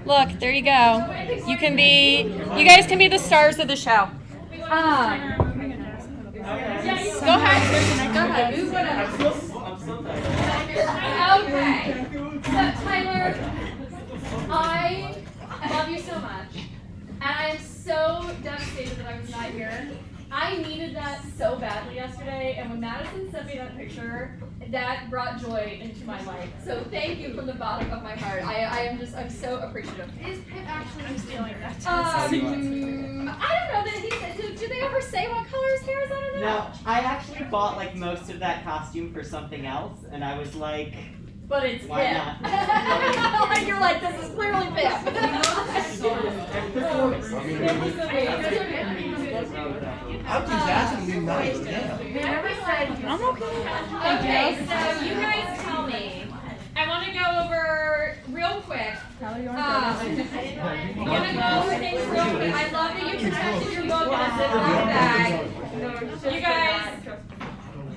Look, there you go. You guys can be the stars of the show. Go ahead. Do whatever. Okay. So, Tyler, I love you so much. And I am so devastated that I was not here. I needed that so badly yesterday, and when Madison sent me that picture, that brought joy into my life. So thank you from the bottom of my heart. I'm so appreciative. Is Pip actually stealing that? I don't know that he said. Do they ever say what color his hair is? I don't know. No, I actually bought like most of that costume for something else, and I was like, but it's why Pip. not? Like you're like, this is clearly Pip. I'm just asking you nice. I'm okay. Okay, so you guys tell me. I want to go over real quick. I want to go over things real quick. I love that you protected your book in a Ziploc bag. You guys,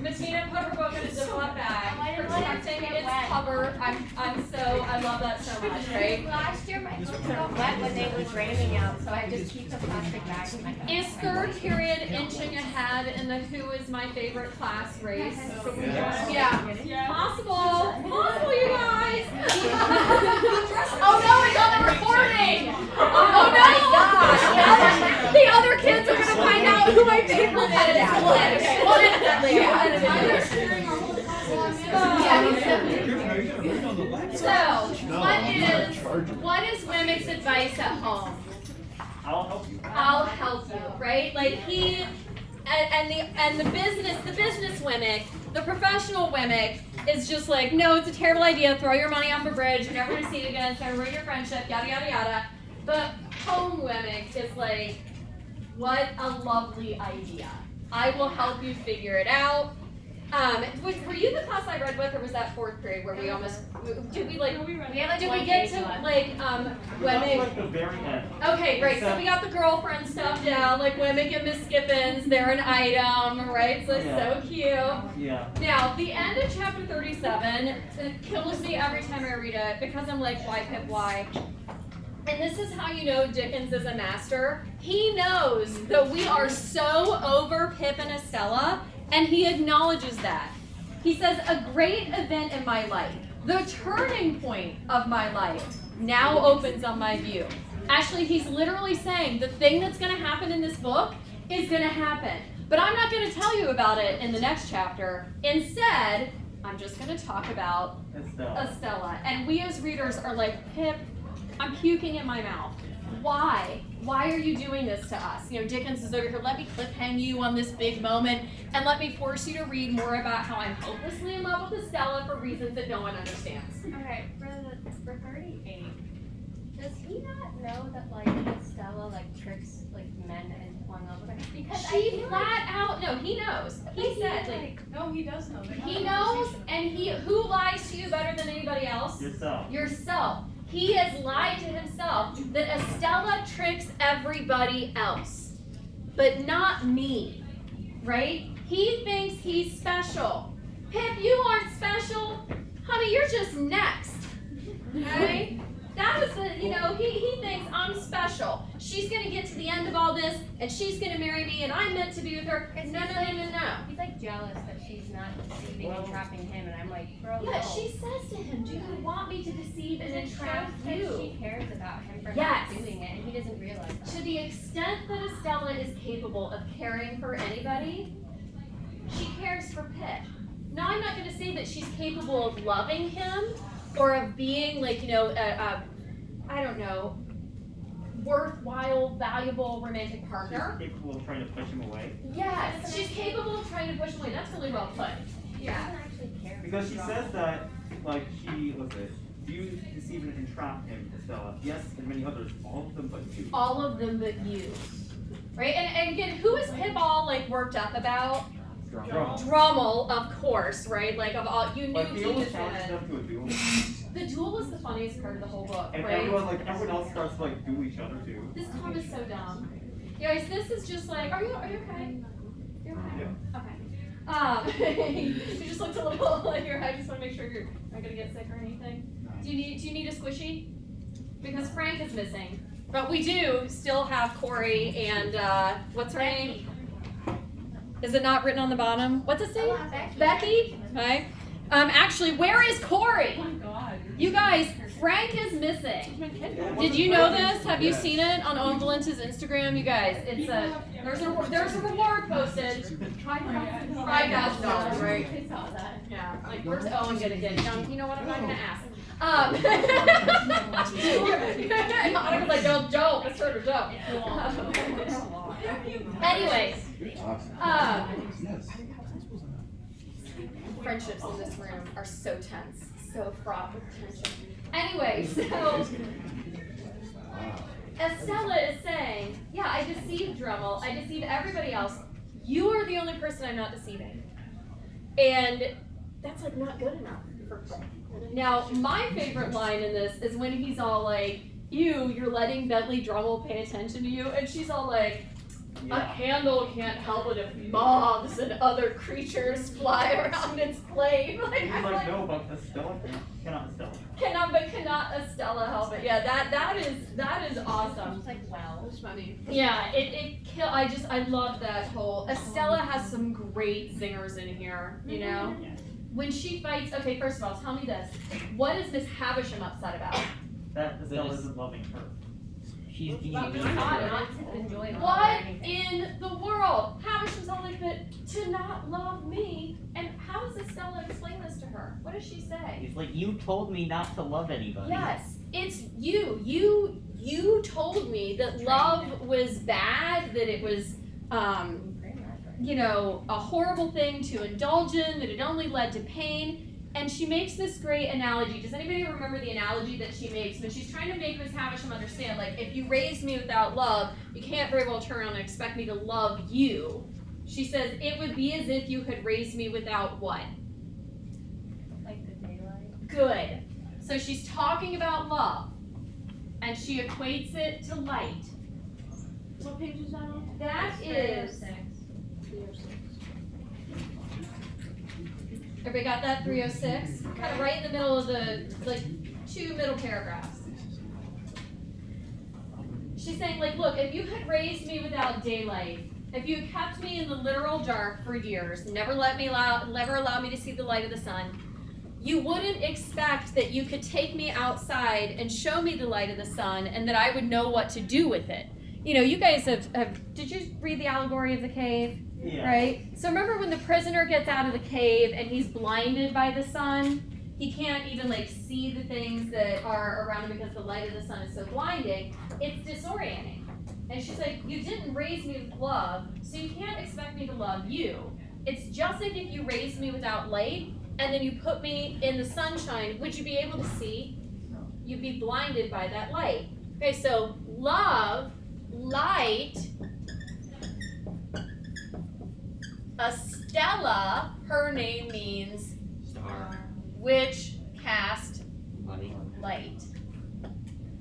Bettina put her book in a Ziploc bag, protecting its cover. I love that so much, right? Last year my books got wet when it was raining out, so I just keep the plastic bag in my house. Is third period inching ahead in the Who is My Favorite Class race? Yeah. Possible, you guys. Oh no, it's on the recording. Oh no. The other kids are going to find out who my favorite is. We'll edit that. So, what is Wemmick's advice at home? I'll help you. I'll help you, right? Like he and the business Wemmick, the professional Wemmick is just like, no, it's a terrible idea. Throw your money off a bridge. You're never gonna see it again. It's gonna ruin your friendship. Yada yada yada. The home Wemmick is like, what a lovely idea. I will help you figure it out. Were you the class I read with, or was that fourth period where we almost did we get to Wemmick? Like the very end. Okay, great. So we got the girlfriend stuff down, like Wemmick and Miss Skippins. They're an item, right? So it's so cute. Yeah. Now the end of chapter 37 it kills me every time I read it because I'm like, why Pip? Why? And this is how you know Dickens is a master. He knows that we are so over Pip and Estella. And he acknowledges that. He says, a great event in my life, the turning point of my life, now opens on my view. Actually, he's literally saying the thing that's going to happen in this book is going to happen. But I'm not going to tell you about it in the next chapter. Instead, I'm just going to talk about Estella. And we as readers are like, Pip, I'm puking in my mouth. Why? Why are you doing this to us? You know, Dickens is over here, let me cliffhang you on this big moment and let me force you to read more about how I'm hopelessly in love with Estella for reasons that no one understands. Okay, for 38, does he not know that like Estella tricks men and falling in love with her? Because she flat out, no, he knows. He said, no, he does know. He knows, and who lies to you better than anybody else? Yourself. He has lied to himself that Estella tricks everybody else, but not me, right? He thinks he's special. Pip, you aren't special. Honey, you're just next, right? That was he thinks I'm special. She's going to get to the end of all this, and she's going to marry me, and I'm meant to be with her. No. He's jealous that she's not deceiving and trapping him, and I'm like, bro, yeah, no. she says to him, do you want me to deceive and entrap you? She cares about him for not doing it, and he doesn't realize that. To the extent that Estella is capable of caring for anybody, she cares for Pip. Now, I'm not going to say that she's capable of loving him or of being I don't know, worthwhile, valuable romantic partner. She's capable of trying to push him away. Yes, she's capable of trying to push him away. That's really well put. Yeah. She doesn't actually care. Because she says that, you deceive and entrap him, Estella. Yes, and many others, all of them but you. All of them but you. Right? And again, who is Pip all worked up about? Drummel, of course, right? Of all, you knew he was one. The duel was the funniest part of the whole book, and right? everyone else starts to duel each other too. This Tom is so dumb. You guys, this is just are you okay? You're okay? Yeah. Okay. You just looked a little I just want to make sure you're not gonna get sick or anything. Do you need a squishy? because Frank is missing. But we do still have Corey and what's her name? Is it not written on the bottom? What's his name? Becky. Okay. Actually, where is Corey? Oh my God. You guys, Frank is missing. Did you know this? Have you seen it on Owen Valenta's Instagram? You guys, it's there's a reward posted. $5,000, right? I saw that. Yeah. Like, where's Owen gonna get? You know what? I'm not gonna ask. Annika's like, don't. It's her to don't. Anyways, friendships in this room are so tense, so fraught with tension. Anyway, so Estella is saying, yeah, I deceived Dremel, I deceived everybody else. You are the only person I'm not deceiving. And that's like not good enough for Frank. Now, my favorite line in this is when he's all like, you're letting Bentley Dremel pay attention to you, and she's all like, a candle can't help it if moths and other creatures fly around its flame. Like, He's I'm like, like, no, but Estella cannot Estella. cannot Estella help it? Yeah, that is awesome. It's like, well. That's funny. Yeah, I love that whole. Estella has some great zingers in here. You know, when she fights. Okay, first of all, tell me this: what is Miss Havisham upset about? That Estella isn't loving her. She's being Well, mean we to taught her. not to enjoy What in the world? Havisham's all like, but to not love me. And how does Estella explain this to her? What does she say? He's like, you told me not to love anybody. Yes, it's you. You told me that love was bad, that it was, you know, a horrible thing to indulge in, that it only led to pain. And she makes this great analogy. Does anybody remember the analogy that she makes when she's trying to make Miss Havisham understand, like, if you raised me without love, you can't very well turn around and expect me to love you. She says, it would be as if you had raised me without what? Like the daylight. Good. So she's talking about love, and she equates it to light. What page is that on? That is. Everybody got that? 306? Kind of right in the middle of the, like, two middle paragraphs. She's saying, like, look, if you had raised me without daylight, if you had kept me in the literal dark for years, never allowed me to see the light of the sun, you wouldn't expect that you could take me outside and show me the light of the sun and that I would know what to do with it. You know, you guys have did you read the allegory of the cave? Yeah. Right? So remember when the prisoner gets out of the cave and he's blinded by the sun? He can't even like see the things that are around him because the light of the sun is so blinding. It's disorienting. And she's like, you didn't raise me with love, so you can't expect me to love you. It's just like if you raised me without light and then you put me in the sunshine, would you be able to see? You'd be blinded by that light. Okay, so love, light, Estella, her name means which cast light.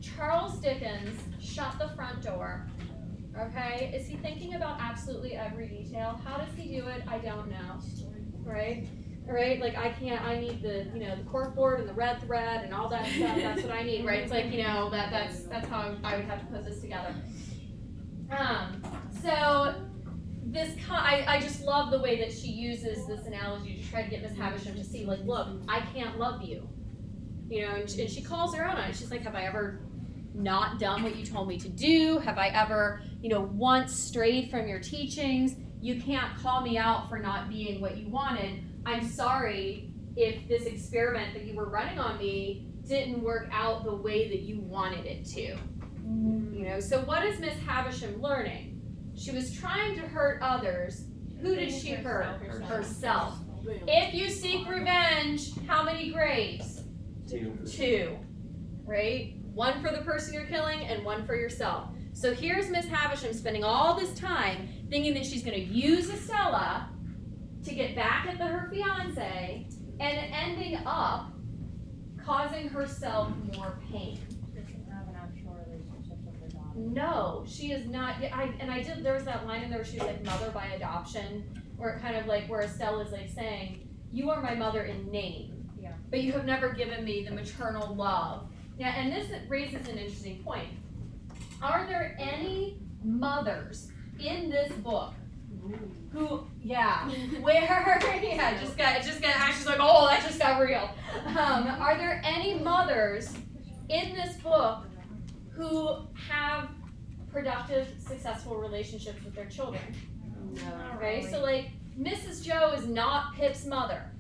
Charles Dickens shut the front door. Okay, is he thinking about absolutely every detail? How does he do it? I don't know. Right? Right? Like I need the the cork board and the red thread and all that stuff. That's what I need, right? It's like that's how I would have to put this together. So this I just love the way that she uses this analogy to try to get Miss Havisham to see, like, look, I can't love you, and she calls her out on it. She's like, have I ever not done what you told me to do? Have I ever, once strayed from your teachings? You can't call me out for not being what you wanted. I'm sorry if this experiment that you were running on me didn't work out the way that you wanted it to. So what is Miss Havisham learning? She was trying to hurt others. Who did she hurt? Herself. If you seek revenge, how many graves? 2. Right? One for the person you're killing and one for yourself. So here's Miss Havisham spending all this time thinking that she's going to use Estella to get back at her fiance and ending up causing herself more pain. No, she is not. There was that line in there where she was like mother by adoption, where it kind of like where Estelle is like saying, you are my mother in name, but you have never given me the maternal love Yeah, and this raises an interesting point. Are there any mothers in this book who, where, just got Ashley's like, oh, that just got real. Are there any mothers in this book who have productive, successful relationships with their children? No. Okay, so like, Mrs. Joe is not Pip's mother,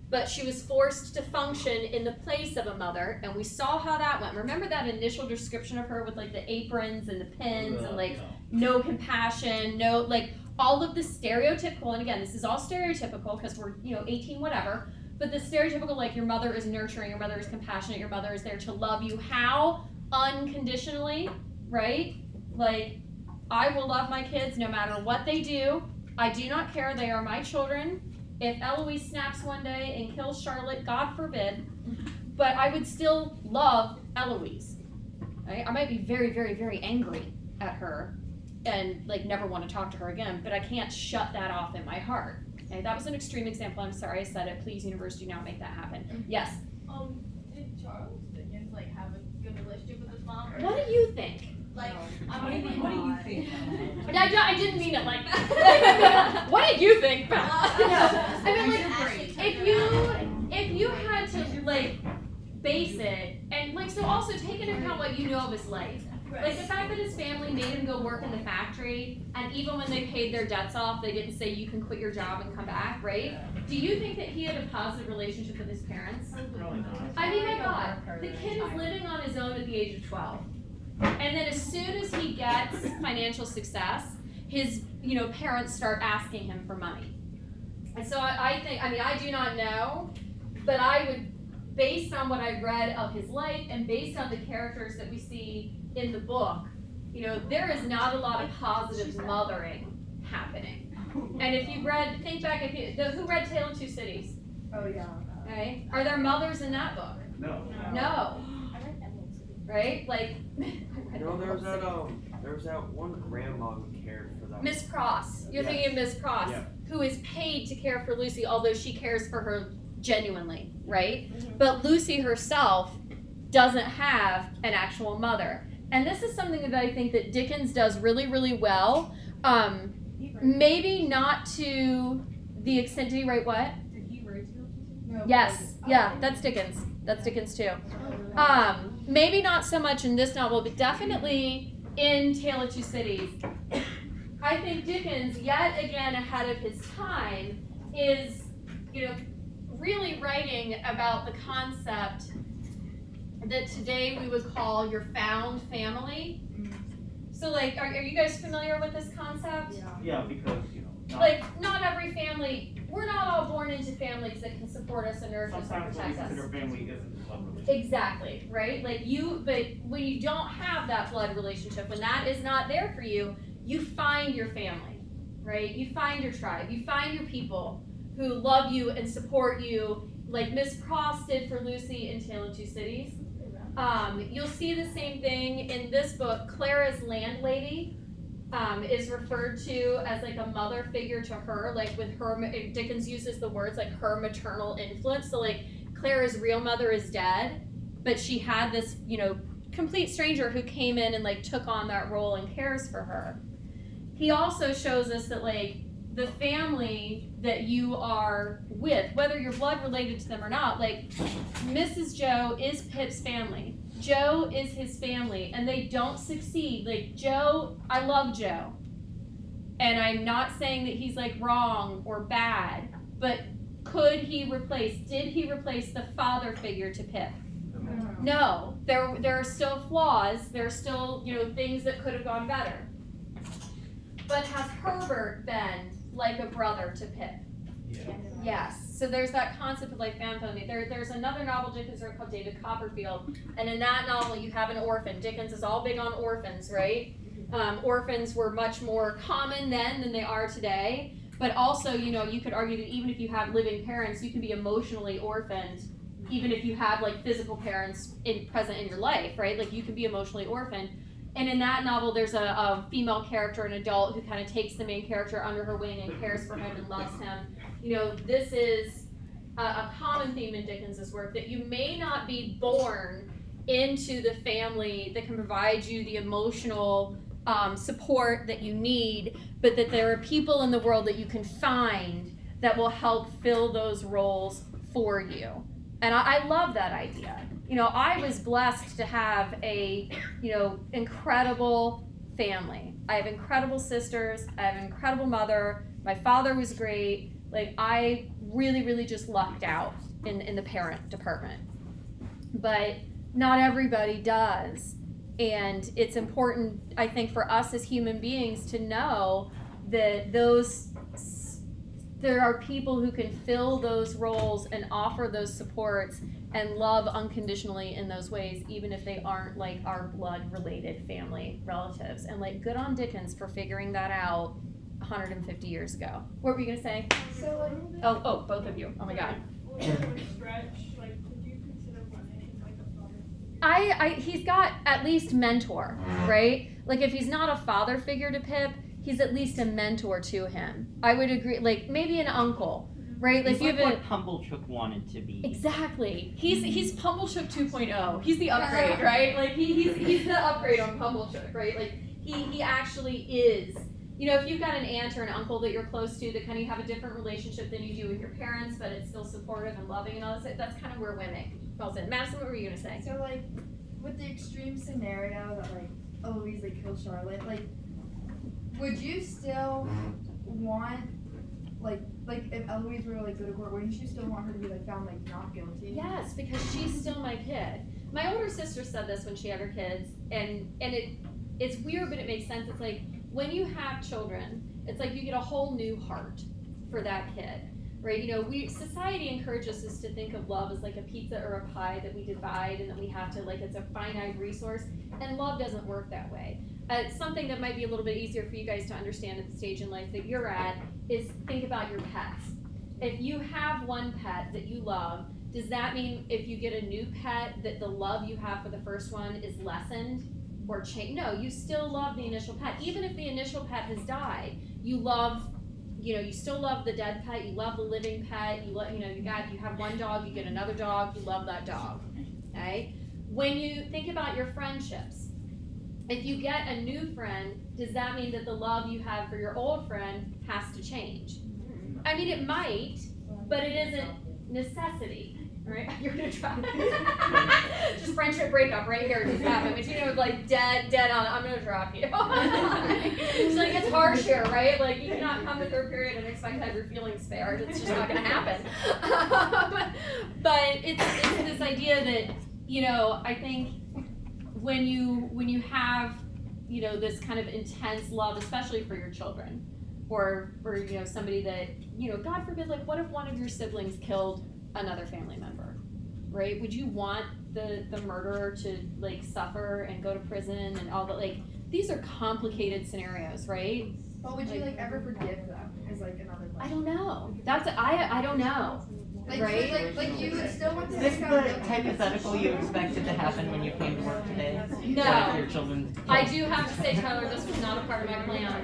but she was forced to function in the place of a mother, and we saw how that went. Remember that initial description of her with like the aprons and the pins and like no compassion, no like all of the stereotypical, and again, this is all stereotypical because we're 18 whatever, but the stereotypical like your mother is nurturing, your mother is compassionate, your mother is there to love you. How? Unconditionally, right? Like, I will love my kids no matter what they do. I do not care, they are my children. If Eloise snaps one day and kills Charlotte, God forbid, but I would still love Eloise. Right? I might be very, very, very angry at her and like never want to talk to her again, but I can't shut that off in my heart. Okay? That was an extreme example. I'm sorry I said it. Please, universe, do not make that happen. Yes? Did Charles Dickens like have a good relationship with his mom? Or What do you think? like, What do you think? I didn't mean it like that. What did you think? I mean, like, if you had to like base it, and like, so also take into account what you know of his life. Like the fact that his family made him go work in the factory, and even when they paid their debts off, they didn't say you can quit your job and come back, right? Do you think that he had a positive relationship with his parents? Probably not. I mean, my God, the kid is living on his own at the age of 12. And then as soon as he gets financial success, his parents start asking him for money. And so I think, I do not know, but I would, based on what I've read of his life and based on the characters that we see in the book, there is not a lot of positive mothering happening. And if you read, think back, who read Tale of Two Cities? Oh yeah. Okay, are there mothers in that book? No. No. I read Emerald City. Right? Like, No, there was that one grandma who cared for that. Miss Pross. You're thinking of Miss Pross, Yeah. who is paid to care for Lucy, although she cares for her genuinely, right? But Lucy herself doesn't have an actual mother. And this is something that I think that Dickens does really, really well. Maybe not to the extent, did he write what? Did he write it? No. Yes, yeah, that's Dickens. That's Dickens too. Maybe not so much in this novel, but definitely in Tale of Two Cities. I think Dickens, yet again ahead of his time, is, really writing about the concept that today we would call your found family. So, like, are you guys familiar with this concept? Yeah, because Not every family, we're not all born into families that can support us and nurture us and sometimes what we protect us. consider family isn't blood related. Exactly, right? But when you don't have that blood relationship, when that is not there for you, you find your family, right? You find your tribe, you find your people who love you and support you, like Miss Pross did for Lucy in Tale of Two Cities. You'll see the same thing in this book. Clara's landlady is referred to as like a mother figure to her, like with her, Dickens uses the words like her maternal influence. So like Clara's real mother is dead, but she had this, complete stranger who came in and like took on that role and cares for her. He also shows us that like the family that you are with, whether you're blood related to them or not, like Mrs. Joe is Pip's family. Joe is his family, and they don't succeed. Like Joe, I love Joe, and I'm not saying that he's like wrong or bad, but did he replace the father figure to Pip? No, there are still flaws. There are still, things that could have gone better. But has Herbert been like a brother to Pip? Yes. So there's that concept of like found family. There's another novel Dickens wrote called David Copperfield, and in that novel you have an orphan. Dickens is all big on orphans, right? Orphans were much more common then than they are today. But also, you could argue that even if you have living parents, you can be emotionally orphaned, even if you have like physical parents present in your life, right? Like you can be emotionally orphaned. And in that novel, there's a female character, an adult, who kind of takes the main character under her wing and cares for him and loves him. This is a common theme in Dickens's work, that you may not be born into the family that can provide you the emotional support that you need, but that there are people in the world that you can find that will help fill those roles for you. And I love that idea. You know, I was blessed to have a, you know, incredible family. I have incredible sisters. I have an incredible mother. My father was great. Like, I really, really just lucked out in the parent department. But not everybody does. And it's important, I think, for us as human beings to know that there are people who can fill those roles and offer those supports and love unconditionally in those ways, even if they aren't like our blood related family relatives. And like, good on Dickens for figuring that out 150 years ago. What were you gonna say? So like, Oh, both of you. Oh my God. stretch, like, could you consider running like a father? He's got at least mentor, right? Like, if he's not a father figure to Pip, he's at least a mentor to him. I would agree, like maybe an uncle, right? Like, He's you like have what Pumblechook wanted to be. exactly. He's Pumblechook 2.0. He's the upgrade, right? Like he's the upgrade on Pumblechook, right? Like he actually is. You know, if you've got an aunt or an uncle that you're close to that kind of have a different relationship than you do with your parents, but it's still supportive and loving and all this, that's kind of where Wimmick falls in. Madison, what were you gonna say? So like, with the extreme scenario that like Eloise like kills Charlotte, like, would you still want like if Eloise were to like go to court, wouldn't you still want her to be like found like not guilty? Yes, because she's still my kid. My older sister said this when she had her kids, and it's weird, but it makes sense. It's like, when you have children, it's like you get a whole new heart for that kid, right? You know, society encourages us to think of love as like a pizza or a pie that we divide and that we have to, like, it's a finite resource, and love doesn't work that way. Something that might be a little bit easier for you guys to understand at the stage in life that you're at is think about your pets. If you have one pet that you love, does that mean if you get a new pet that the love you have for the first one is lessened or changed? No, you still love the initial pet. Even if the initial pet has died, you love, you know, you still love the dead pet, you love the living pet, you have one dog, you get another dog, you love that dog, okay? When you think about your friendships, if you get a new friend, does that mean that the love you have for your old friend has to change? I mean, it might, but it isn't necessity, right? You're gonna try. Just friendship breakup right here just happened. But you know, like dead on. I'm gonna drop you. So like, it's harsh here, right? Like, you cannot come to third period and expect to have your feelings spared. It's just not gonna happen. But it's this idea that, you know, I think when you have, you know, this kind of intense love, especially for your children, or for, you know, somebody that, you know, God forbid, like, what if one of your siblings killed another family member, right? Would you want the murderer to, like, suffer and go to prison and all that? Like, these are complicated scenarios, right? But would you like ever forgive them? Is like another question. I don't know. I don't know. Like, Right? like you would still want to Is this take the out guilty? hypothetical you expected to happen when you came to work today? No. What if your children I do have to say, Tyler, this was not a part of my plan.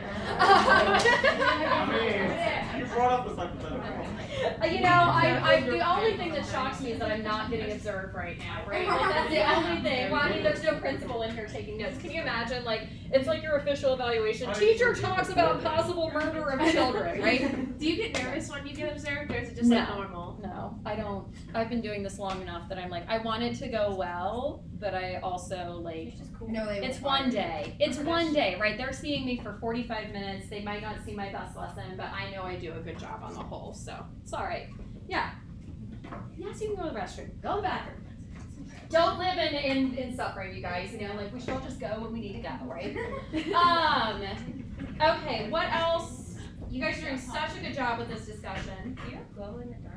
You brought up this hypothetical. You know, I the only thing that shocks me is that I'm not getting observed right now, right? Like, that's the only thing. Well, I mean, there's no principal in here taking notes. Can you imagine, like, it's like your official evaluation. Teacher talks about possible murder of children, right? Do you get nervous when you get observed, or is it just like normal? No, I don't. I've been doing this long enough that I'm like, I want it to go well, but I also, like, No, they it's won't one fire day. It's one day, right? They're seeing me for 45 minutes. They might not see my best lesson, but I know I do a good job on the whole, so it's all right. Yeah. Yes, you can go to the restroom. Go to the bathroom. Don't live in suffering, you guys. You know, like, we should all just go when we need to go, right? Okay, what else? You guys are doing such a good job with this discussion. Do you have glow in the dark?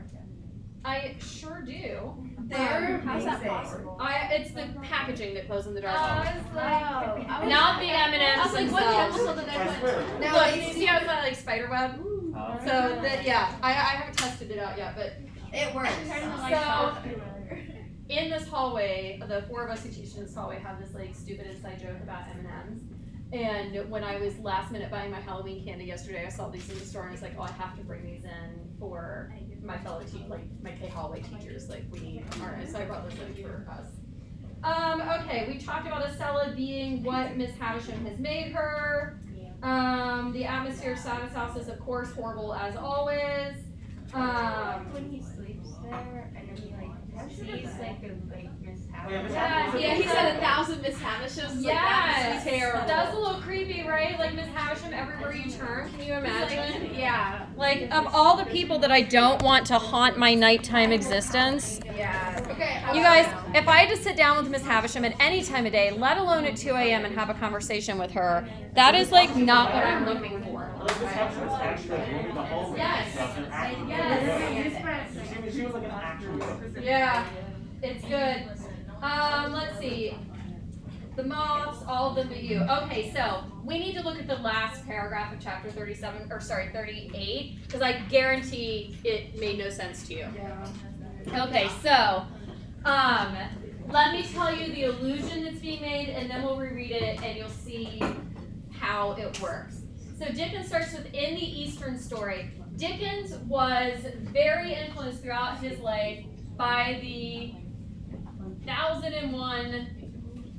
I sure do. They're How's that amazing. possible? It's the packaging that glows in the dark. Oh, Not the M&Ms I was like, what themselves. chemical did I I put? swear. No, Look, it's- you see how it's like spider web? Oh. So yeah, I haven't tested it out yet, but It works. Turn the So- lights off. in this hallway, the four of us who teach in this hallway have this, like, stupid inside joke about M&Ms. And when I was last minute buying my Halloween candy yesterday, I saw these in the store and I was like, oh, I have to bring these in for my fellow my K hallway teachers. Like, we need, alright, so I brought this in for us. Okay, we talked about Estella being what Miss Havisham has made her. The atmosphere of Status House is, of course, horrible as always. When he sleeps there and then he like sees like Miss Yeah, he said 1,000 Miss Havishams. Like, that must be terrible. That's a little creepy, right? Like Miss Havisham everywhere you turn. Can you imagine? Like, yeah. Like, of all the people that I don't want to haunt my nighttime existence, Yeah. Okay. you guys, if I had to sit down with Miss Havisham at any time of day, let alone at 2 a.m. and have a conversation with her, that is like not what I'm looking for. I like this house was extra room in the hallway. Yes. And stuff, and actually- Yes. She was like an actual. Yeah, it's good. Let's see. The moths, all of them but you. Okay, so we need to look at the last paragraph of chapter 38, because I guarantee it made no sense to you. Yeah. Okay, so, let me tell you the illusion that's being made, and then we'll reread it, and you'll see how it works. So Dickens starts with in the Eastern story. Dickens was very influenced throughout his life by the 1001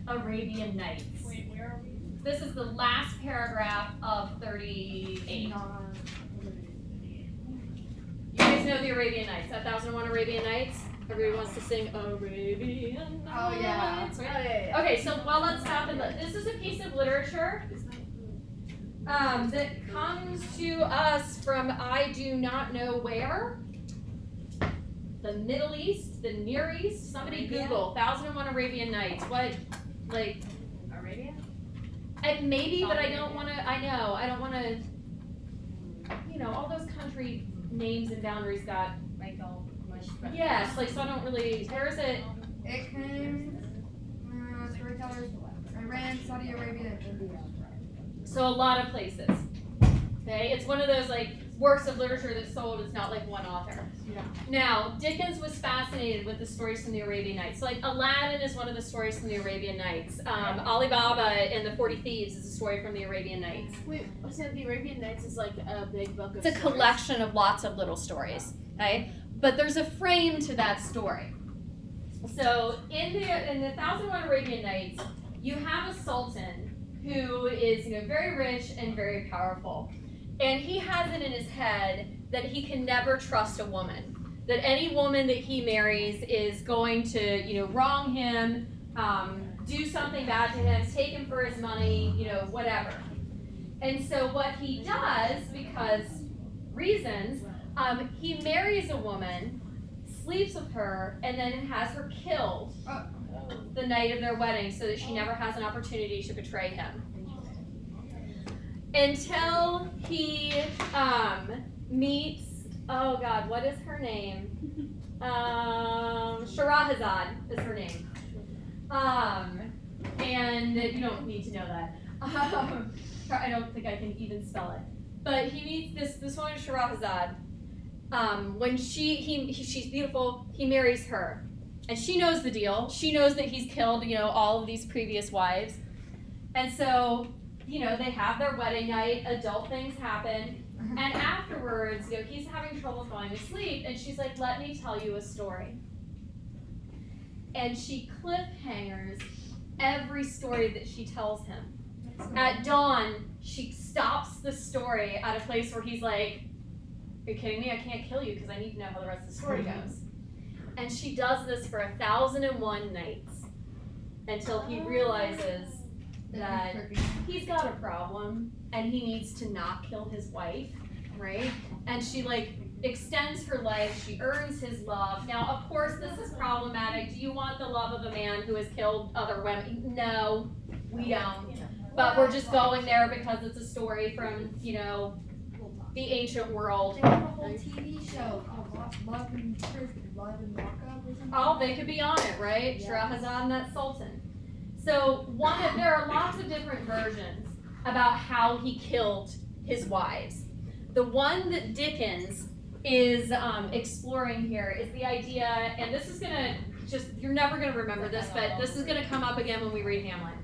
Arabian Nights. Wait, where are we? This is the last paragraph of 38. You guys know the Arabian Nights, 1001 Arabian Nights? Everybody wants to sing Arabian Nights. Oh yeah. Right? Okay, so well, let's stop and look. This is a piece of literature that comes to us from I do not know where. The Middle East, the Near East. Somebody Google 1001 Arabian Nights. What, like? Arabia? Maybe, but I don't want to. I know I don't want to. You know, all those country names and boundaries got. like all much. Yes, like so I don't really. Where is it? It came. Storytellers. Iran, Saudi Arabia, and India. So a lot of places. Okay, it's one of those like works of literature that's sold. It's not like one author. Yeah. Now, Dickens was fascinated with the stories from the Arabian Nights. So, like Aladdin is one of the stories from the Arabian Nights. Ali Baba and the 40 Thieves is a story from the Arabian Nights. Wait, so the Arabian Nights is like a big book of It's a stories? collection of lots of little stories. Okay, but there's a frame to that story. So in the 1001 Arabian Nights, you have a sultan who is very rich and very powerful. And he has it in his head that he can never trust a woman. That any woman that he marries is going to, wrong him, do something bad to him, take him for his money, whatever. And so what he does, because reasons, he marries a woman, sleeps with her, and then has her killed the night of their wedding so that she never has an opportunity to betray him. Until he meets, oh God, what is her name? Shahrazad is her name. And you don't need to know that. I don't think I can even spell it. But he meets this woman, Shahrazad. When she's beautiful, he marries her. And she knows the deal. She knows that he's killed, all of these previous wives. And so, they have their wedding night, adult things happen. And afterwards, he's having trouble falling asleep. And she's like, let me tell you a story. And she cliffhangers every story that she tells him. At dawn, she stops the story at a place where he's like, are you kidding me? I can't kill you because I need to know how the rest of the story goes. And she does this for 1001 nights until he realizes that he's got a problem and he needs to not kill his wife, right? And she extends her life, she earns his love. Now, of course, this is problematic. Do you want the love of a man who has killed other women? No, we don't. But we're just going there because it's a story from, the ancient world. They have a whole TV show called Love and Lockup or something. Oh, they could be on it, right? Yeah. Shahrazad and that sultan. So there are lots of different versions about how he killed his wives. The one that Dickens is exploring here is the idea, and this is gonna you're never gonna remember this, but this is gonna come up again when we read Hamlet,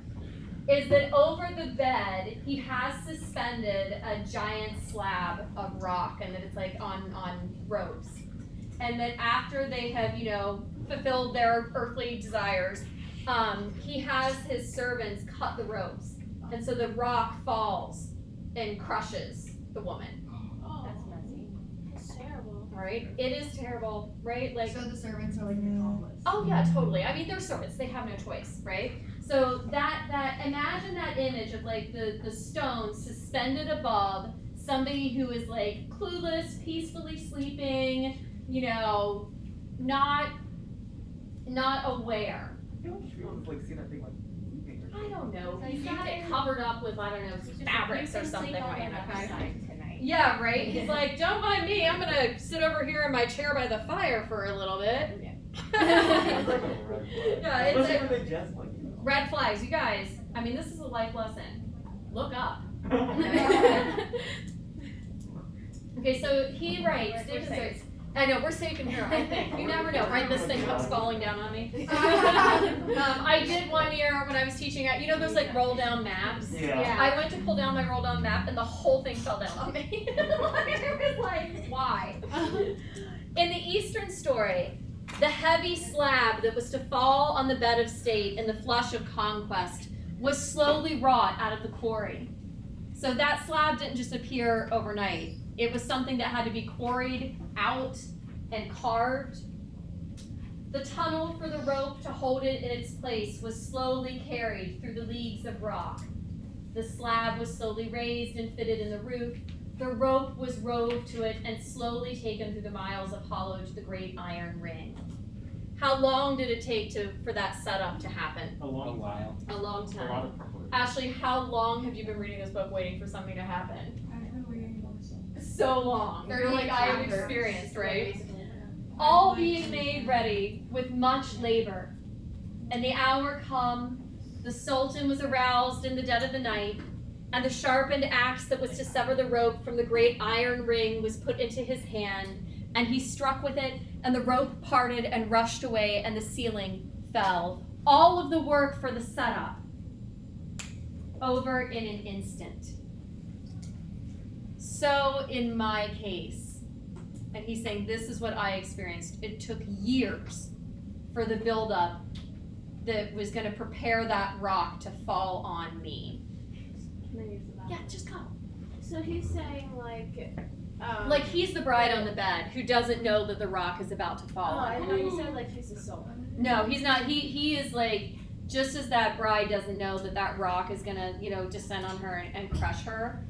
is that over the bed he has suspended a giant slab of rock, and that it's on ropes. And that after they have, fulfilled their earthly desires, he has his servants cut the ropes, and so the rock falls and crushes the woman. Oh, That's messy. that's terrible. Right? It is terrible, right? Like, So the servants are like an accomplice. oh yeah, totally. I mean, they're servants; they have no choice, right? So that imagine that image of like the stone suspended above somebody who is like clueless, peacefully sleeping, you know, not aware. I feel like she was like seeing that thing like moving or I don't know. So He's you got it can- covered up with, I don't know, fabrics or something, right? Okay. Tonight. Yeah, right. He's like, don't mind me. I'm gonna sit over here in my chair by the fire for a little bit. It's like a red flag. Yeah, it's Especially like when they just like, you know. red flags. You guys, I mean, this is a life lesson. Look up. Okay, so he writes. We're safe. I know we're safe in here. I think you never know, right? This thing comes falling down on me. I did one year when I was teaching. You know those like roll down maps. Yeah. I went to pull down my roll down map, and the whole thing fell down on me. It was like, why? In the Eastern story, the heavy slab that was to fall on the bed of state in the flush of conquest was slowly wrought out of the quarry. So that slab didn't just appear overnight. It was something that had to be quarried out and carved. The tunnel for the rope to hold it in its place was slowly carried through the leagues of rock. The slab was slowly raised and fitted in the roof. The rope was rove to it and slowly taken through the miles of hollow to the great iron ring. How long did it take for that setup to happen? A long while. A long A lot time. of preparation. Ashley, how long have you been reading this book waiting for something to happen? So long. You're like I have experienced, right? All being made ready with much labor. And the hour come, the Sultan was aroused in the dead of the night, and the sharpened axe that was to sever the rope from the great iron ring was put into his hand, and he struck with it, and the rope parted and rushed away, and the ceiling fell. All of the work for the setup over in an instant. So in my case, and he's saying this is what I experienced, it took years for the buildup that was going to prepare that rock to fall on me. Yeah, just go. So he's saying Like he's the bride on the bed who doesn't know that the rock is about to fall Oh, I on thought him. you said like he's a soul. No, he's not. He is like, just as that bride doesn't know that that rock is gonna, descend on her and crush her,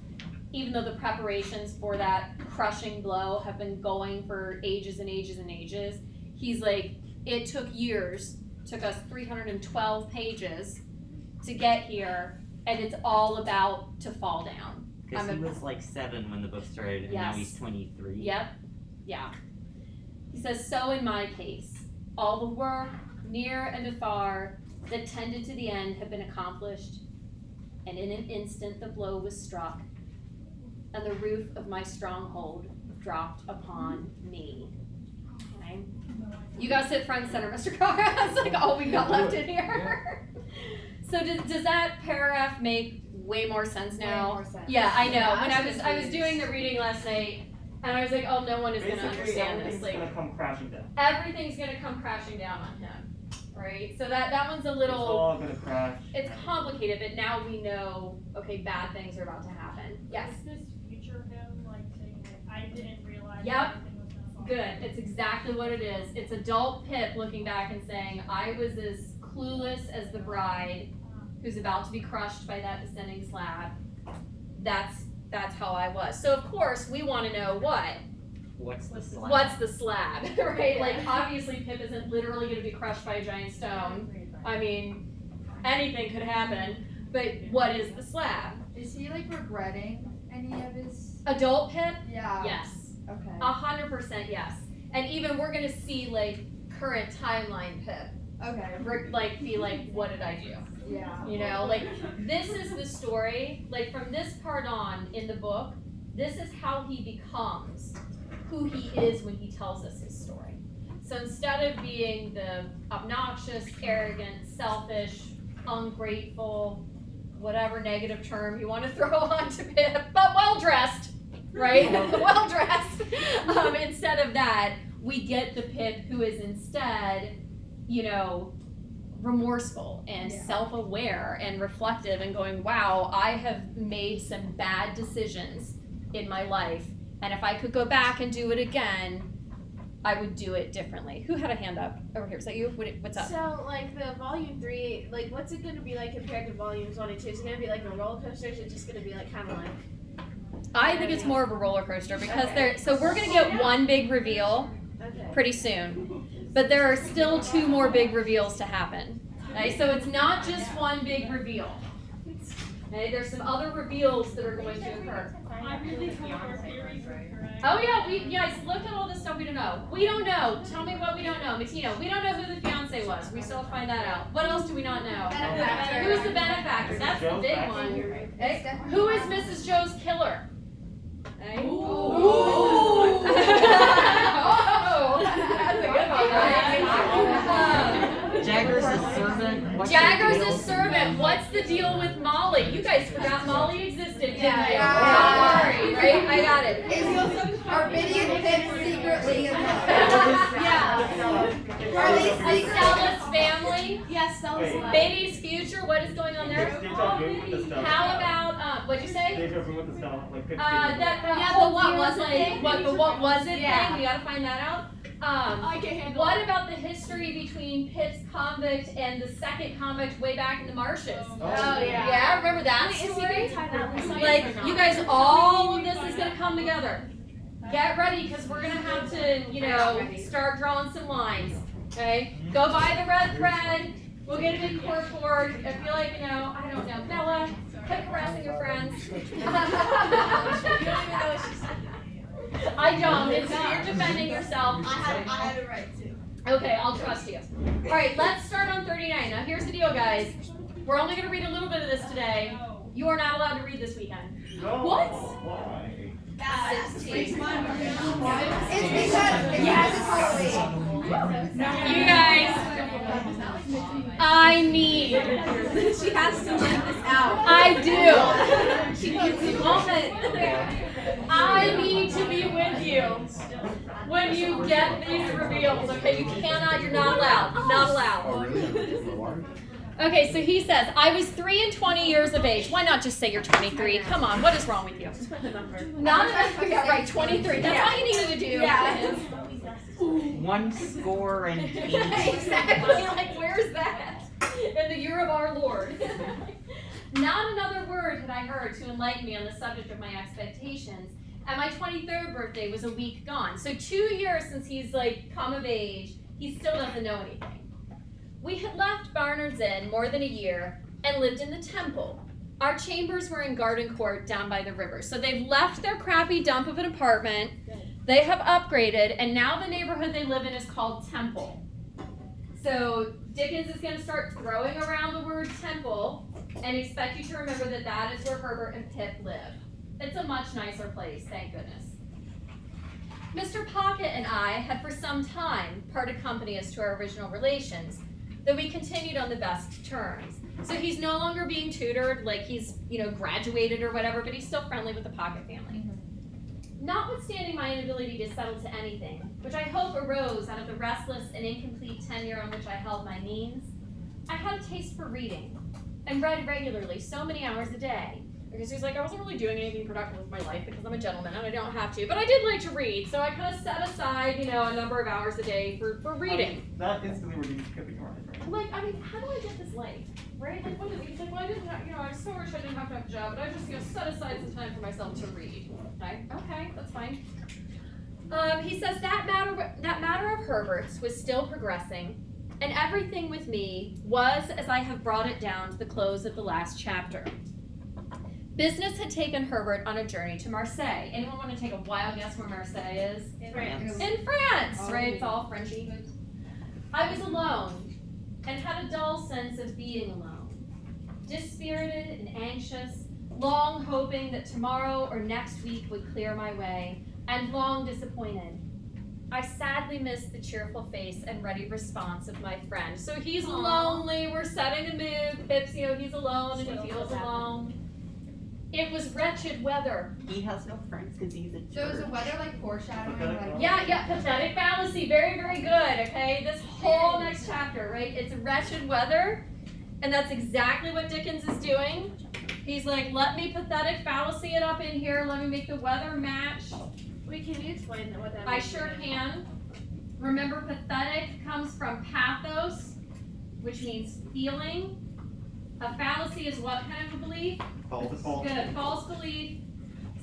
even though the preparations for that crushing blow have been going for ages and ages and ages, he's like, it took years, took us 312 pages to get here, and it's all about to fall down. Because I'm he a- was like 7 when the book started, and now Yes. he's 23. Yep. Yeah. He says, so in my case, all the work, near and afar, that tended to the end had been accomplished, and in an instant the blow was struck, and the roof of my stronghold dropped upon me. Okay? You gotta sit front and center, Mr. Carr. That's like all we got left in here. So does that paragraph make way more sense now? Way more sense. Yeah, I know. Yeah, When I I was confused. doing the reading last night, and I was like, oh, no one is gonna Basically, understand this. everything's Like, gonna come crashing down. everything's gonna come crashing down on him, right? So that one's a It's little, all gonna crash. it's complicated, but now we know, okay, bad things are about to happen. Yes. Is this future him like saying like I didn't realize Yep. everything was gonna fall? Good. It's exactly what it is. It's adult Pip looking back and saying, I was as clueless as the bride who's about to be crushed by that descending slab. That's how I was. So of course we want to know What's the slab? what's the slab, right? Like obviously Pip isn't literally going to be crushed by a giant stone. I mean, anything could happen. But what is the slab? Is he like regretting any of his? Adult Pip? Yeah. Yes. Okay. 100% yes. And even we're gonna see like current timeline Pip. Okay. Like be like, what did I do? Yeah. You know, like this is the story. Like from this part on in the book, this is how he becomes who he is when he tells us his story. So instead of being the obnoxious, arrogant, selfish, ungrateful, whatever negative term you want to throw onto Pip, but well dressed, right? Well dressed. Instead of that, we get the Pip who is instead, remorseful and self-aware and reflective and going, wow, I have made some bad decisions in my life, and if I could go back and do it again, I would do it differently. Who had a hand up over here? Is that you? What's up? So, like, the volume 3, like, what's it gonna be like compared to volumes 1 and 2? Is it gonna be like a roller coaster, or is it just gonna be like kind of like? I think it's more of a roller coaster because so we're gonna get one big reveal Okay. pretty soon, but there are still 2 more big reveals to happen. Okay, so it's not just one big reveal. Okay, there's some other reveals that are going to occur. I really hope our theories are correct. Oh yeah, we guys look at all this stuff we don't know. We don't know. Tell me what we don't know. Matino, we don't know who the fiance was. We still have to find that out. What else do we not know? Benefactor. Who's the benefactor? That's the big one. Okay. Who is Mrs. Joe's killer? Okay. Ooh. Oh, that's a good one, right? Jagger's a servant. What's Jagger's the a deal? servant. What's the deal with Molly? You guys forgot Molly existed, didn't you? Yeah. Don't worry, right? I got it. Are Biddy and Pip secretly in love? Yeah. Are they secretly? Stella's family. Yes, that was like. Baby's future. What is going on there? How about what'd you say? That Yeah, whole the what weird, was it like, thing? what the what was it Yeah. thing? We gotta find that out. I can handle What about the history between Pip's convict and the second convict way back in the marshes? Oh, yeah. Yeah, remember that Wait, is he story? gonna tie that loose ends Like, or not? you guys, all of this is gonna come together. Get ready, because we're gonna have to, start drawing some lines. Okay? Go buy the red thread. We'll get a big corkboard. I feel like, I don't know. Bella, quit harassing your friends. I don't. It's you're defending yourself. I had it right too. Okay, I'll trust you. All right, let's start on 39. Now, here's the deal, guys. We're only going to read a little bit of this today. You are not allowed to read this weekend. What? It's because it's Halloween. You guys, I need. She has to let this out. I do. She needs a moment. I need to be with you when you get these reveals. Okay, you cannot. You're not allowed. Not allowed. Okay, so he says, I was 3 and 20 years of age. Why not just say you're 23? Come on, what is wrong with you? Not enough. Yeah, right, 23. That's all you needed to do. Yeah. 1 score and 8. Exactly. Like, where's that? In the year of our Lord. Not another word had I heard to enlighten me on the subject of my expectations. And my 23rd birthday was a week gone. So 2 years since he's come of age, he still doesn't know anything. We had left Barnard's Inn more than a year and lived in the Temple. Our chambers were in Garden Court down by the river. So they've left their crappy dump of an apartment. They have upgraded, and now the neighborhood they live in is called Temple. So Dickens is going to start throwing around the word Temple and expect you to remember that that is where Herbert and Pip live. It's a much nicer place, thank goodness. Mr. Pocket and I had for some time parted company as to our original relations, though we continued on the best terms. So he's no longer being tutored, like he's, graduated or whatever, but he's still friendly with the Pocket family. Notwithstanding my inability to settle to anything, which I hope arose out of the restless and incomplete tenure on which I held my means, I had a taste for reading, and read regularly so many hours a day. Because he's like, I wasn't really doing anything productive with my life because I'm a gentleman and I don't have to, but I did like to read, so I kind of set aside, a number of hours a day for reading. That instantly reduces Kipping Ryan, right? How do I get this life? Right? Like, what is it? He's like, well, I didn't have, I so wish I didn't have to have a job, but I just, set aside some time for myself to read. Okay, that's fine. He says that matter of Herbert's was still progressing, and everything with me was as I have brought it down to the close of the last chapter. Business had taken Herbert on a journey to Marseille. Anyone want to take a wild guess where Marseille is? France. In France, right? It's all Frenchy. I was alone and had a dull sense of being alone. Dispirited and anxious, long hoping that tomorrow or next week would clear my way, and long disappointed. I sadly missed the cheerful face and ready response of my friend. So he's lonely, we're setting the mood. Pip's, he's alone and he feels alone. It was wretched weather. He has no friends because he's a So is jerk. the weather like foreshadowing? Like, Yeah, pathetic fallacy. Very, very good, okay? This whole next chapter, right? It's wretched weather, and that's exactly what Dickens is doing. He's like, let me pathetic fallacy it up in here. Let me make the weather match. Wait, can you explain what that I means? sure can. Remember, pathetic comes from pathos, which means feeling. A fallacy is what kind of a belief? False. Good, false belief.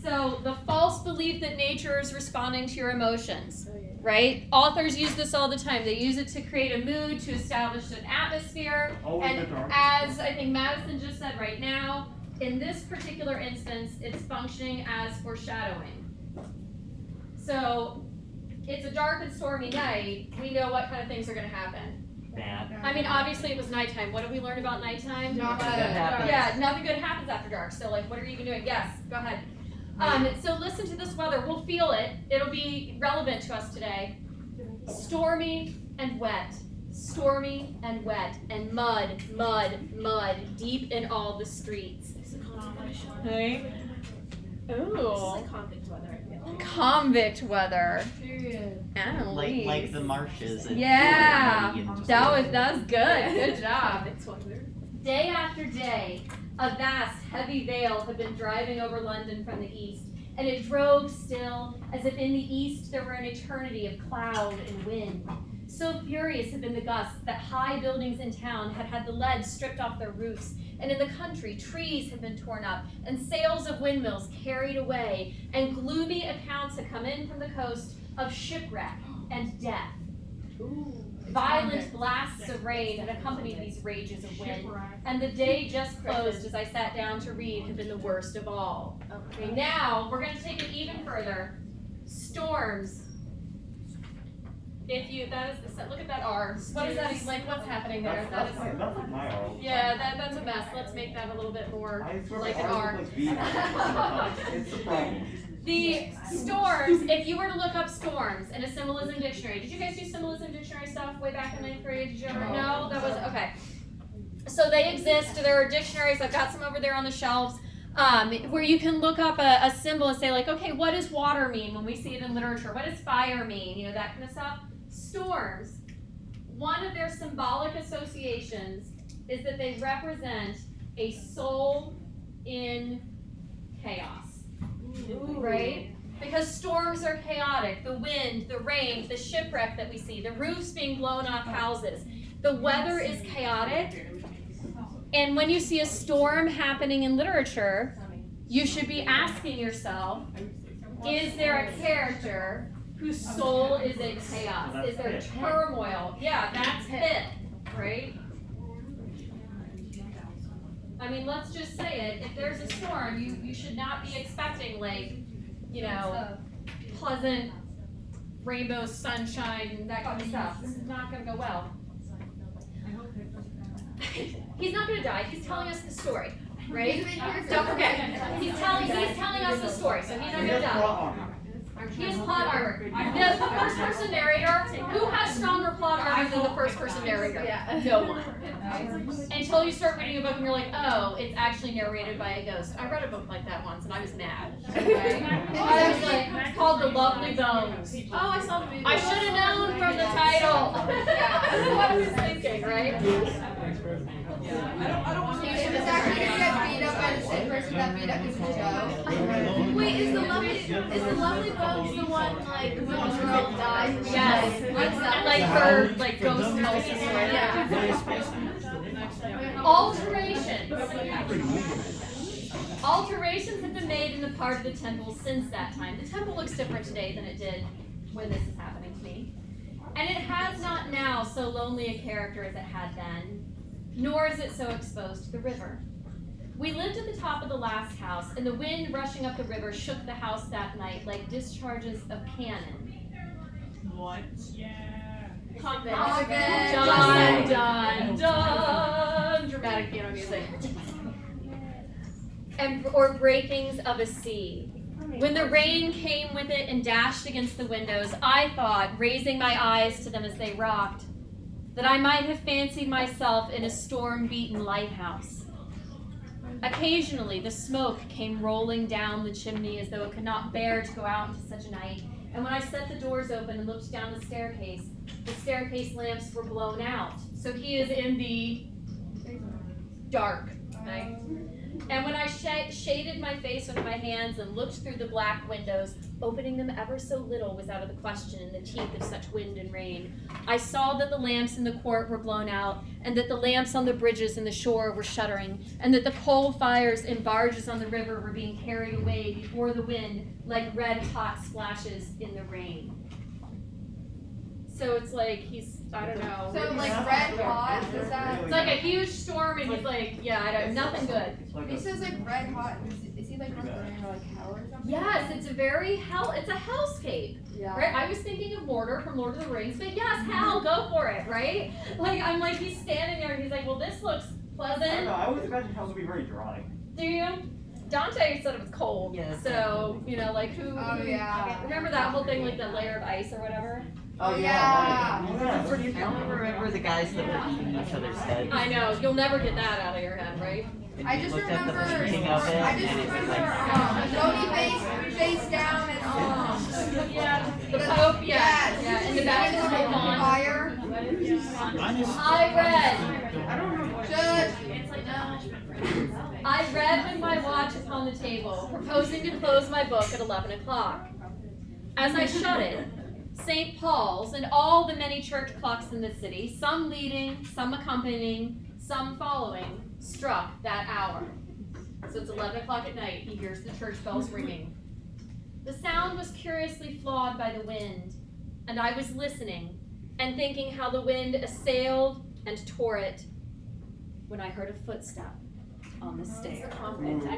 So the false belief that nature is responding to your emotions, right? Authors use this all the time. They use it to create a mood, to establish an atmosphere. Always And the dark. as I think Madison just said right now, in this particular instance, it's functioning as foreshadowing. So it's a dark and stormy night. We know what kind of things are going to happen. Bad. I mean, obviously it was nighttime. What did we learn about nighttime? Not Nothing good happens. Yeah, nothing good happens after dark. So like, what are you even doing? Yes, go ahead. So listen to this weather. We'll feel it. It'll be relevant to us today. Stormy and wet. Stormy and wet. And mud, mud, mud. Deep in all the streets. Right? This is Ooh. like convict weather, I feel. Convict weather. period. Like Annalise. the marshes. And Yeah. and That was good. Good job. Convict weather. Day after day, a vast, heavy veil had been driving over London from the east, and it drove still, as if in the east there were an eternity of cloud and wind. So furious had been the gusts that high buildings in town had had the lead stripped off their roofs, and in the country trees had been torn up, and sails of windmills carried away, and gloomy accounts had come in from the coast of shipwreck and death. Violent blasts of rain had accompanied these rages of wind, and the day just closed as I sat down to read had been the worst of all. Okay, now we're going to take it even further. Storms. If you, that is the, look at that R. What is that, like, what's happening there? That's That is, like my R. yeah, that's a mess. Let's make that a little bit more I swear like my an R's R. look like V's. It's the problem. The storms, if you were to look up storms in a symbolism dictionary, did you guys do symbolism dictionary stuff way back in ninth grade? Did you ever? No, that was, okay. So they exist, there are dictionaries, I've got some over there on the shelves, where you can look up a symbol and say like, okay, what does water mean when we see it in literature? What does fire mean? You know, that kind of stuff. Storms, one of their symbolic associations is that they represent a soul in chaos. Right? Because storms are chaotic. The wind, the rain, the shipwreck that we see, the roofs being blown off houses. The weather is chaotic. And when you see a storm happening in literature, you should be asking yourself, is there a character whose soul is in chaos? Is there turmoil? Yeah, that's it, right? I mean, let's just say it. If there's a storm, you should not be expecting, like, you know, pleasant rainbow sunshine, that kind of stuff. This is not going to go well. He's not going to die. He's telling us the story, right? Don't forget. He's telling us the story, so he's not going to die. He has plot armor. The first person narrator, who has stronger plot armor than the first person narrator? Yeah. No one. Until you start reading a book and you're like, oh, it's actually narrated by a ghost. I read a book like that once and I was mad. Okay? I was like, it's called The Lovely Bones. Oh, I saw the movie. I should have known from the title. That's what I was thinking, right? If it's actually gonna get beat up by the same person that beat up is Joe. Wait, is the lovely bones the one like when the girl dies? Yes. And like her ghost tells the story. Alterations have been made in the part of the temple since that time. The temple looks different today than it did when this is happening to me. And it has not now so lonely a character as it had then, nor is it so exposed to the river. We lived at the top of the last house, and the wind rushing up the river shook the house that night like discharges of cannon. What? Convict. Dun, dun, dun. Dramatic piano music. Or breakings of a sea. When the rain came with it and dashed against the windows, I thought, raising my eyes to them as they rocked, that I might have fancied myself in a storm-beaten lighthouse. Occasionally, the smoke came rolling down the chimney as though it could not bear to go out into such a night. And when I set the doors open and looked down the staircase lamps were blown out. So he is in the dark night. And when I shaded my face with my hands and looked through the black windows, opening them ever so little was out of the question in the teeth of such wind and rain, I saw that the lamps in the court were blown out, and that the lamps on the bridges and the shore were shuddering, and that the coal fires in barges on the river were being carried away before the wind like red hot splashes in the rain. So it's like I don't know. So like red hot, is that? It's like a huge storm, and he's like, yeah, I don't, nothing good. He says like red hot. Is he like referring to like hell or something? Yes, it's a hellscape. Yeah. Right? I was thinking of Mordor from Lord of the Rings, but yes, hell, go for it, right? Like, I'm like, he's standing there and he's like, well, this looks I don't pleasant. know, I always imagine hell to be very dry. Do you? Dante said it was cold. Yeah. So, you know, like who? Oh, yeah. Remember that whole thing, like the layer of ice or whatever? Oh yeah. yeah. I don't remember the guys that were eating each other's heads. I know, you'll never get that out of your head, right? And I you just looked at the remember. painting of it, I just and it was remember like Jody face down and Yeah, the Pope, yeah. Yes. Yeah, in the baptismal font. Fire. I read with my watch upon the table, proposing to close my book at 11 o'clock. As I shut it, St. Paul's and all the many church clocks in the city, some leading, some accompanying, some following, struck that hour. So it's 11 o'clock at night, he hears the church bells ringing. The sound was curiously flawed by the wind, and I was listening and thinking how the wind assailed and tore it when I heard a footstep on the stair. I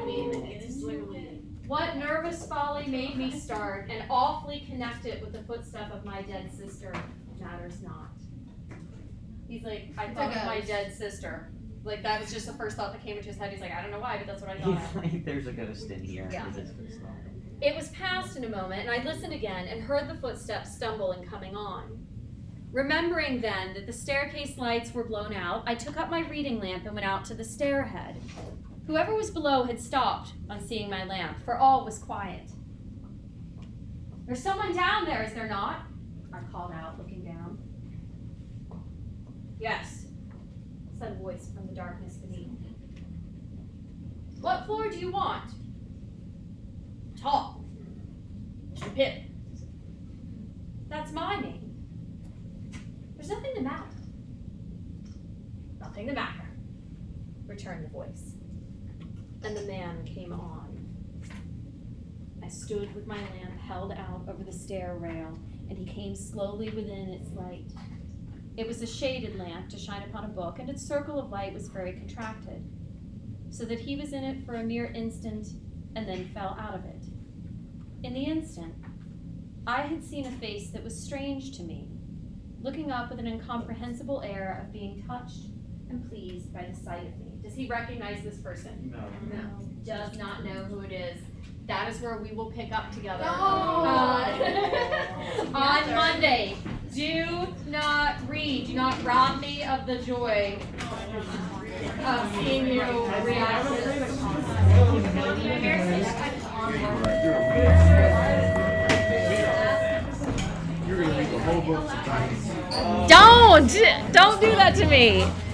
mean, it's literally. What nervous folly made me start and awfully connect it with the footstep of my dead sister matters not. He's like, I thought of my dead sister. Like, that was just the first thought that came into his head. He's like, I don't know why, but that's what I thought he's of. like, there's a ghost in here. Yeah. Is his first thought. It was past in a moment, and I listened again and heard the footsteps stumble and coming on. Remembering then that the staircase lights were blown out, I took up my reading lamp and went out to the stairhead. Whoever was below had stopped on seeing my lamp, for all was quiet. There's someone down there, is there not? I called out, looking down. Yes, said a voice from the darkness beneath. What floor do you want? Top. Mr. Pip. That's my name. There's nothing the matter. Nothing the matter, returned the voice. And the man came on. I stood with my lamp held out over the stair rail, and he came slowly within its light. It was a shaded lamp to shine upon a book, and its circle of light was very contracted, so that he was in it for a mere instant and then fell out of it. In the instant, I had seen a face that was strange to me, looking up with an incomprehensible air of being touched and pleased by the sight of me. Does he recognize this person? No. Does not know who it is. That is where we will pick up together No. on Monday. Do not read. Do not rob me of the joy of seeing you react to this. You're gonna read the whole book tonight. Don't do that to me.